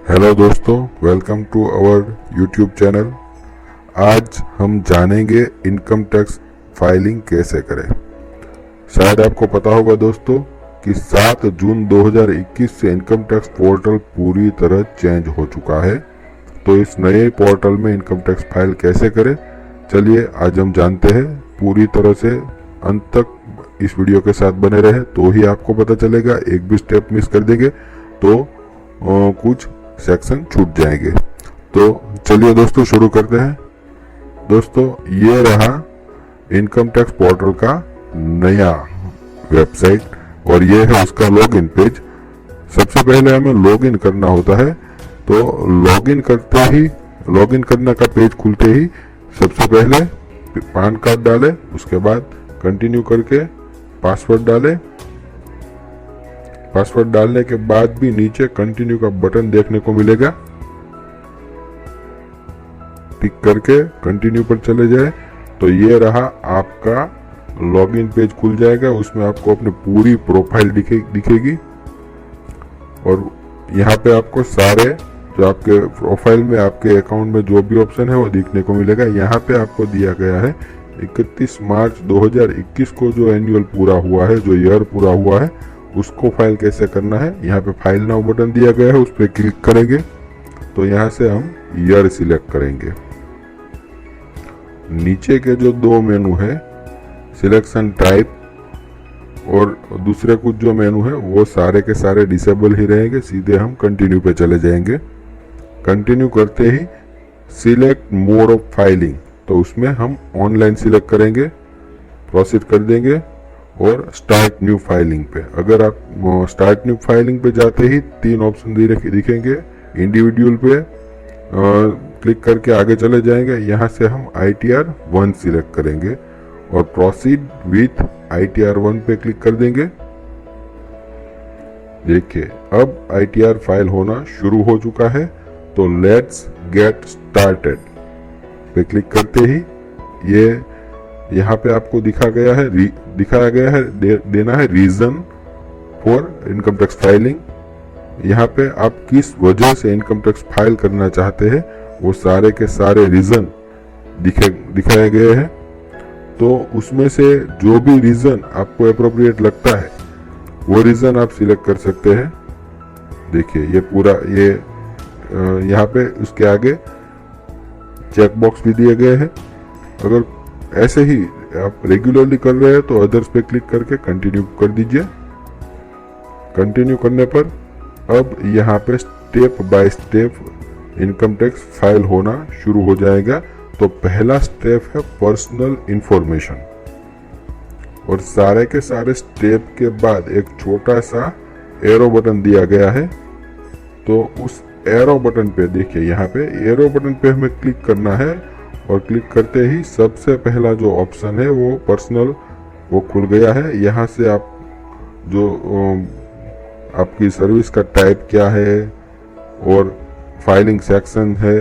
Hello दोस्तों, welcome to our YouTube channel. आज हम जानेंगे इनकम टैक्स फाइलिंग कैसे करें। शायद आपको पता होगा दोस्तों कि 7 जून 2021 से इनकम टैक्स पोर्टल पूरी तरह चेंज हो चुका है। तो इस नए पोर्टल में इनकम टैक्स फाइल कैसे करें, चलिए आज हम जानते हैं। पूरी तरह से अंत तक इस वीडियो के साथ बने रहे तो ही आपको पता चलेगा। एक भी स्टेप मिस कर देंगे तो कुछ सेक्शन छूट जाएंगे। तो चलिए दोस्तों शुरू करते हैं। दोस्तों ये रहा इनकम टैक्स पोर्टल का नया वेबसाइट और ये है उसका लॉगिन पेज। सबसे पहले हमें लॉगिन करना होता है। तो लॉगिन करने का पेज खुलते ही सबसे पहले पैन कार्ड डालें, उसके बाद कंटिन्यू करके पासवर्ड डालें। पासवर्ड डालने के बाद भी नीचे कंटिन्यू का बटन देखने को मिलेगा। टिक करके कंटिन्यू पर चले जाए तो ये रहा आपका लॉगिन पेज खुल जाएगा। उसमें आपको अपनी पूरी प्रोफाइल दिखेगी और यहाँ पे आपको सारे जो आपके प्रोफाइल में आपके अकाउंट में जो भी ऑप्शन है वो दिखने को मिलेगा। यहाँ पे आपको दिया गया है 31 मार्च 2021 को जो एनुअल पूरा हुआ है, जो ईयर पूरा हुआ है, उसको फाइल कैसे करना है। यहाँ पे फाइल नाउ बटन दिया गया है, उस पर क्लिक करेंगे तो यहाँ से हम ईयर सिलेक्ट करेंगे। नीचे के जो दो मेनू है, सिलेक्शन टाइप और दूसरे कुछ जो मेनू है, वो सारे के सारे डिसेबल ही रहेंगे। सीधे हम कंटिन्यू पे चले जाएंगे। कंटिन्यू करते ही सिलेक्ट मोड ऑफ फाइलिंग, तो उसमें हम ऑनलाइन सिलेक्ट करेंगे, प्रोसीड कर देंगे और स्टार्ट न्यू फाइलिंग पे। अगर आप स्टार्ट न्यू फाइलिंग पे जाते ही 3 ऑप्शन दिखेंगे। इंडिविजुअल पे क्लिक करके आगे चले जाएंगे। यहाँ से हम ITR 1 सिलेक्ट करेंगे और प्रोसीड विथ ITR 1 पे क्लिक कर देंगे। देखिए अब ITR फाइल होना शुरू हो चुका है। तो लेट्स गेट स्टार्टेड पे क्लिक करते ही ये यहाँ पे आपको दिखाया गया है देना है reason for income tax filing. यहाँ पे आप किस वजह से इनकम टैक्स फाइल करना चाहते हैं वो सारे के सारे रीजन दिखाए गए हैं। तो उसमें से जो भी रीजन आपको अप्रोप्रिएट लगता है वो रीजन आप सिलेक्ट कर सकते हैं। देखिए ये पूरा ये यहाँ पे उसके आगे चेक बॉक्स भी दिए गए हैं। अगर ऐसे ही आप रेगुलरली कर रहे हैं तो अदर्स पे क्लिक करके कंटिन्यू कर दीजिए। कंटिन्यू करने पर अब यहाँ पे step by step income tax file होना शुरू हो जाएगा। तो पहला स्टेप है पर्सनल इंफॉर्मेशन और सारे के सारे स्टेप के बाद एक छोटा सा एरो बटन दिया गया है। तो उस एरो बटन पे देखिए, यहाँ पे एरो बटन पे हमें क्लिक करना है और क्लिक करते ही सबसे पहला जो ऑप्शन है वो पर्सनल वो खुल गया है। यहाँ से आप जो आपकी सर्विस का टाइप क्या है और फाइलिंग सेक्शन है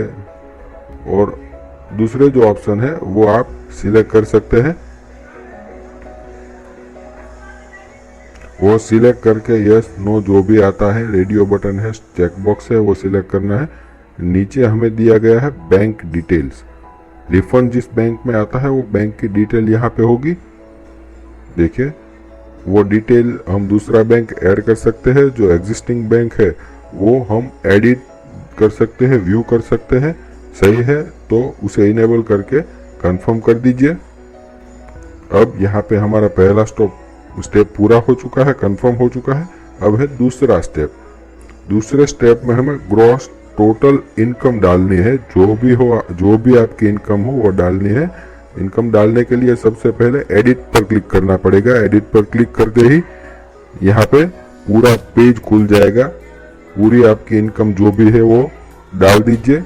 और दूसरे जो ऑप्शन है वो आप सिलेक्ट कर सकते हैं। वो सिलेक्ट करके यस नो जो भी आता है, रेडियो बटन है, चेक बॉक्स है, वो सिलेक्ट करना है। नीचे हमें दिया गया है बैंक डिटेल्स। रिफंड जिस बैंक में आता है वो बैंक की डिटेल यहाँ पे होगी। देखिए वो डिटेल हम दूसरा बैंक ऐड कर सकते हैं। जो एग्जिस्टिंग बैंक है वो हम एडिट कर सकते हैं, व्यू कर सकते हैं। सही है तो उसे इनेबल करके कंफर्म कर दीजिए। अब यहाँ पे हमारा पहला स्टेप पूरा हो चुका है, कंफर्म हो चुका है। अब है दूसरा स्टेप। दूसरे स्टेप में हमें ग्रॉस टोटल इनकम डालनी है। जो भी आपकी इनकम हो वो डालनी है। इनकम डालने के लिए सबसे पहले एडिट पर क्लिक करना पड़ेगा। एडिट पर क्लिक करते ही यहाँ पे पूरा पेज खुल जाएगा। पूरी आपकी इनकम जो भी है वो डाल दीजिए।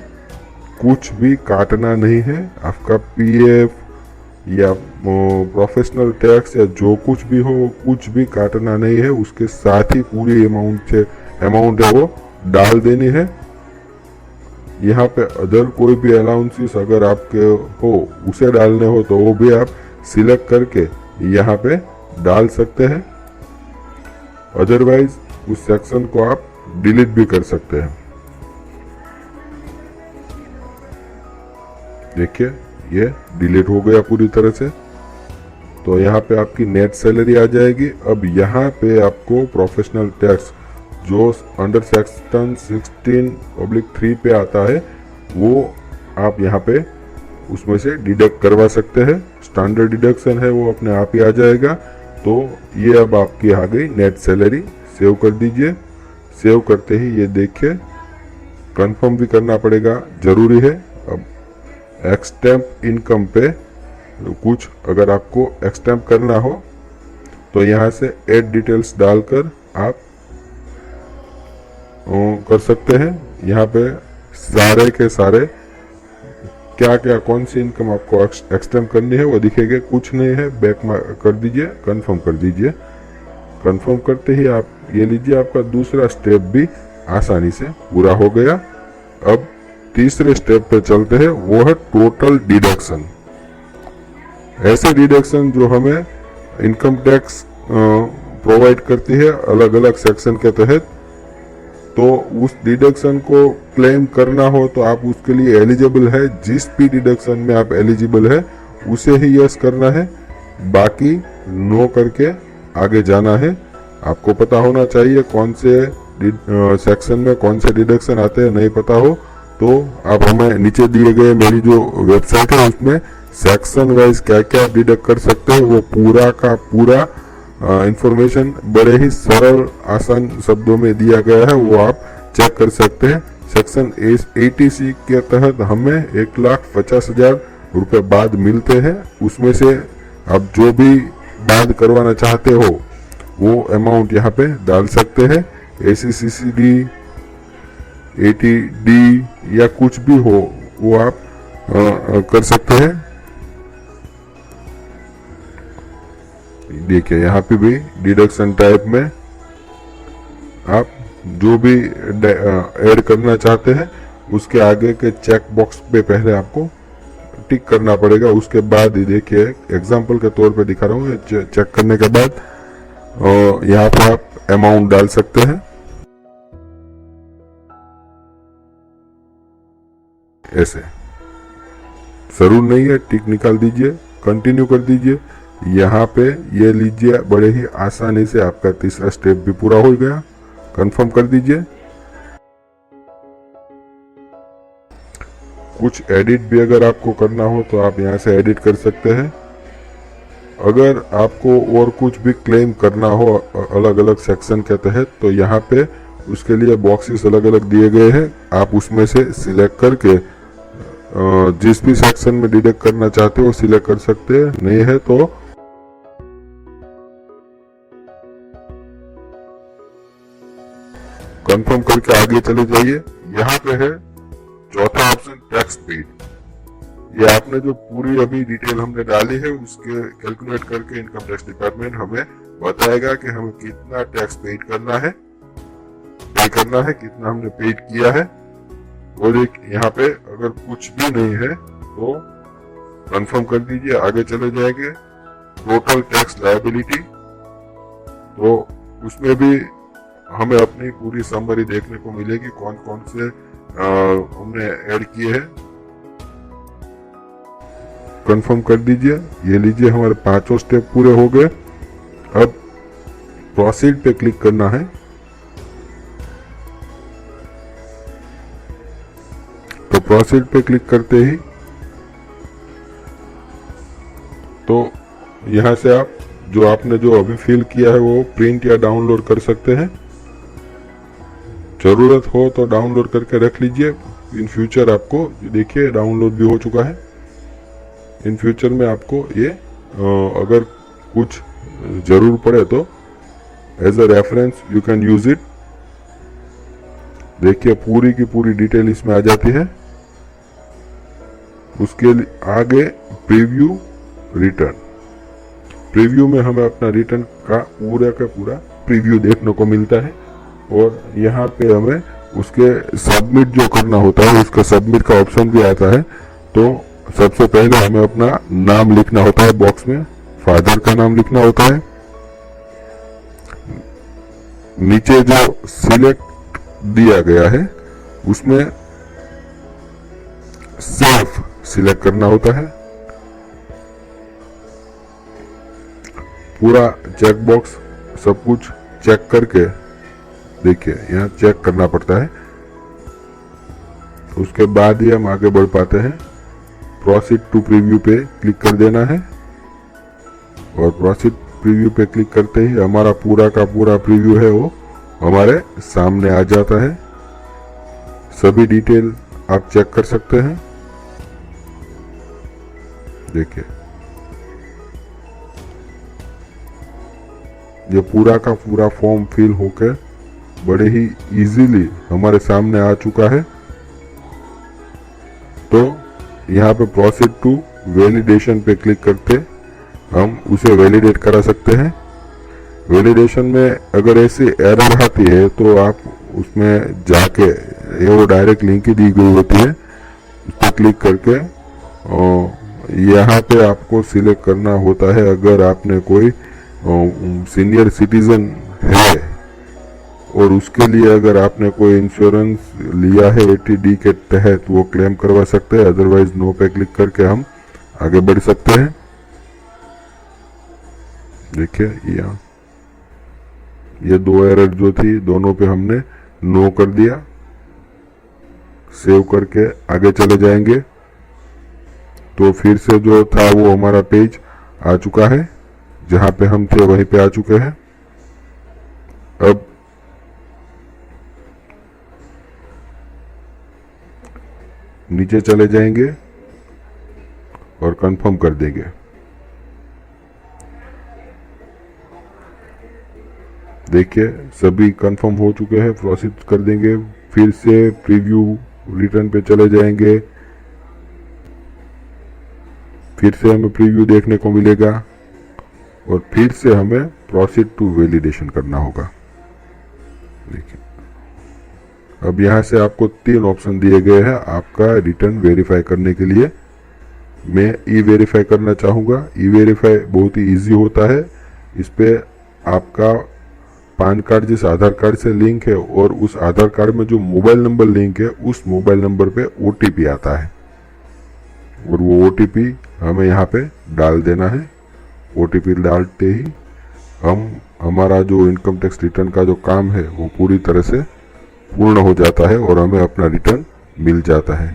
कुछ भी काटना नहीं है। आपका PF या प्रोफेशनल टैक्स या जो कुछ भी हो वो कुछ भी काटना नहीं है। उसके साथ ही पूरी अमाउंट है वो डाल देनी है। यहाँ पे अदर कोई भी अलाउंसेस अगर आपके हो उसे डालने हो तो वो भी आप सिलेक्ट करके यहाँ पे डाल सकते हैं। अदरवाइज उस सेक्शन को आप डिलीट भी कर सकते हैं। देखिए ये डिलीट हो गया पूरी तरह से। तो यहाँ पे आपकी नेट सैलरी आ जाएगी। अब यहाँ पे आपको प्रोफेशनल टैक्स जो अंडर सेक्शन 16/3 पे आता है वो आप यहाँ पे उसमें से डिडक्ट करवा सकते हैं। स्टैंडर्ड डिडक्शन है वो अपने आप ही आ जाएगा। तो ये अब आपकी आ गई नेट सैलरी। सेव कर दीजिए। सेव करते ही ये देखिए कंफर्म भी करना पड़ेगा, जरूरी है। अब एक्सटेम्प इनकम पे कुछ अगर आपको एक्सटेम्प करना हो तो यहाँ से ऐड डिटेल्स डालकर आप कर सकते हैं। यहाँ पे सारे के सारे क्या क्या कौन सी इनकम आपको एक्सटेम्प करनी है वो दिखेगा। कुछ नहीं है, बैक कर दीजिए, कंफर्म कर दीजिए। कंफर्म करते ही आप ये लीजिए आपका दूसरा स्टेप भी आसानी से पूरा हो गया। अब तीसरे स्टेप पे चलते हैं, वो है टोटल डिडक्शन। ऐसे डिडक्शन जो हमें इनकम टैक्स प्रोवाइड करती है अलग अलग सेक्शन के तहत। तो उस डिडक्शन को क्लेम करना हो तो आप उसके लिए एलिजिबल है। जिस भी डिडक्शन में आप एलिजिबल है उसे ही यस करना है, बाकी नो करके आगे जाना है। आपको पता होना चाहिए कौन से सेक्शन में कौन से डिडक्शन आते हैं। नहीं पता हो तो आप हमें नीचे दिए गए मेरी जो वेबसाइट है उसमें सेक्शन वाइज क्या क्या डिडक्ट कर सकते हैं वो पूरा का पूरा इंफॉर्मेशन बड़े ही सरल आसान शब्दों में दिया गया है, वो आप चेक कर सकते हैं। सेक्शन 80C के तहत हमें 1,50,000 रुपए बाद मिलते हैं। उसमें से आप जो भी बाद करवाना चाहते हो वो अमाउंट यहाँ पे डाल सकते हैं। ACCCD 80D या कुछ भी हो वो आप कर सकते हैं। देखिए यहाँ पे भी डिडक्शन टाइप में आप जो भी ऐड करना चाहते हैं उसके आगे के चेक बॉक्स पे पहले आपको टिक करना पड़ेगा। उसके बाद ही देखिए एग्जांपल के तौर पे दिखा रहा हूँ, चेक करने के बाद यहाँ पे आप अमाउंट डाल सकते हैं ऐसे। जरूर नहीं है, टिक निकाल दीजिए, कंटिन्यू कर दीजिए। यहाँ पे ये लीजिए बड़े ही आसानी से आपका तीसरा स्टेप भी पूरा हो गया। कंफर्म कर दीजिए। कुछ एडिट भी अगर आपको करना हो तो आप यहाँ से एडिट कर सकते हैं। अगर आपको और कुछ भी क्लेम करना हो अलग अलग सेक्शन के तहत तो यहाँ पे उसके लिए बॉक्सेस अलग अलग दिए गए हैं। आप उसमें से सिलेक्ट करके जिस भी सेक्शन में डिडक्ट करना चाहते हो सिलेक्ट कर सकते हैं। नहीं है तो कंफर्म करके आगे चले जाइए। यहाँ पे है चौथा ऑप्शन टैक्स पेड। ये आपने जो पूरी अभी डिटेल हमने डाली है उसके कैलकुलेट करके इनकम टैक्स डिपार्टमेंट हमें बताएगा कि हमें कितना टैक्स पेड करना है, कितना हमने पेड किया है। और एक यहाँ पे अगर कुछ भी नहीं है तो कंफर्म कर दीजिए, आगे चले जाएंगे। टोटल टैक्स लायबिलिटी, तो उसमें भी हमें अपनी पूरी समरी देखने को मिलेगी कौन कौन से हमने ऐड किए हैं। कंफर्म कर दीजिए। ये लीजिए हमारे 5 स्टेप पूरे हो गए। अब प्रोसीड पे क्लिक करना है। तो प्रोसीड पे क्लिक करते ही तो यहां से आप जो आपने जो अभी फिल किया है वो प्रिंट या डाउनलोड कर सकते हैं। जरूरत हो तो डाउनलोड करके रख लीजिए। इन फ्यूचर आपको देखिए डाउनलोड भी हो चुका है। इन फ्यूचर में आपको ये अगर कुछ जरूर पड़े तो as a reference you can use it. देखिए पूरी की पूरी डिटेल इसमें आ जाती है। उसके आगे प्रीव्यू रिटर्न। प्रीव्यू में हमें अपना रिटर्न का पूरा प्रीव्यू देखने को मिलता है। और यहाँ पे हमें उसके सबमिट जो करना होता है उसका सबमिट का ऑप्शन भी आता है। तो सबसे पहले हमें अपना नाम लिखना होता है बॉक्स में, फादर का नाम लिखना होता है। नीचे जो सिलेक्ट दिया गया है उसमें सिलेक्ट करना होता है। पूरा चेक बॉक्स सब कुछ चेक करके देखिए यहाँ चेक करना पड़ता है, उसके बाद ही हम आगे बढ़ पाते हैं। प्रोसीड टू प्रीव्यू पे क्लिक कर देना है और प्रोसीड प्रीव्यू पे क्लिक करते ही हमारा पूरा का पूरा प्रीव्यू है वो हमारे सामने आ जाता है। सभी डिटेल आप चेक कर सकते हैं। देखिए ये पूरा का पूरा फॉर्म फिल होकर बड़े ही इजीली हमारे सामने आ चुका है। तो यहाँ पे प्रोसीड टू वैलिडेशन पे क्लिक करते हम उसे वैलिडेट करा सकते हैं। वैलिडेशन में अगर ऐसी एरर आती है तो आप उसमें जाके, ये वो डायरेक्ट लिंक ही दी गई होती है, उस पर क्लिक करके यहाँ पे आपको सिलेक्ट करना होता है। अगर आपने कोई सीनियर सिटीजन है और उसके लिए अगर आपने कोई इंश्योरेंस लिया है 80D के तहत, वो क्लेम करवा सकते हैं। अदरवाइज नो पे क्लिक करके हम आगे बढ़ सकते हैं। देखिए यहाँ ये दो एरर जो थी दोनों पे हमने नो कर दिया। सेव करके आगे चले जाएंगे तो फिर से जो था वो हमारा पेज आ चुका है, जहां पे हम थे वहीं पे आ चुके हैं। अब नीचे चले जाएंगे और कंफर्म कर देंगे। देखिए सभी कंफर्म हो चुके हैं, प्रोसीड कर देंगे। फिर से प्रीव्यू रिटर्न पे चले जाएंगे, फिर से हमें प्रीव्यू देखने को मिलेगा और फिर से हमें प्रोसीड टू वैलिडेशन करना होगा। देखिए अब यहाँ से आपको 3 ऑप्शन दिए गए हैं आपका रिटर्न वेरीफाई करने के लिए। मैं ई वेरीफाई करना चाहूँगा। ई वेरीफाई बहुत ही इजी होता है। इस पे आपका पैन कार्ड जिस आधार कार्ड से लिंक है और उस आधार कार्ड में जो मोबाइल नंबर लिंक है उस मोबाइल नंबर पे OTP आता है और वो OTP हमें यहाँ पे डाल देना है। OTP डालते ही हमारा जो इनकम टैक्स रिटर्न का जो काम है वो पूरी तरह से पूर्ण हो जाता है और हमें अपना रिटर्न मिल जाता है।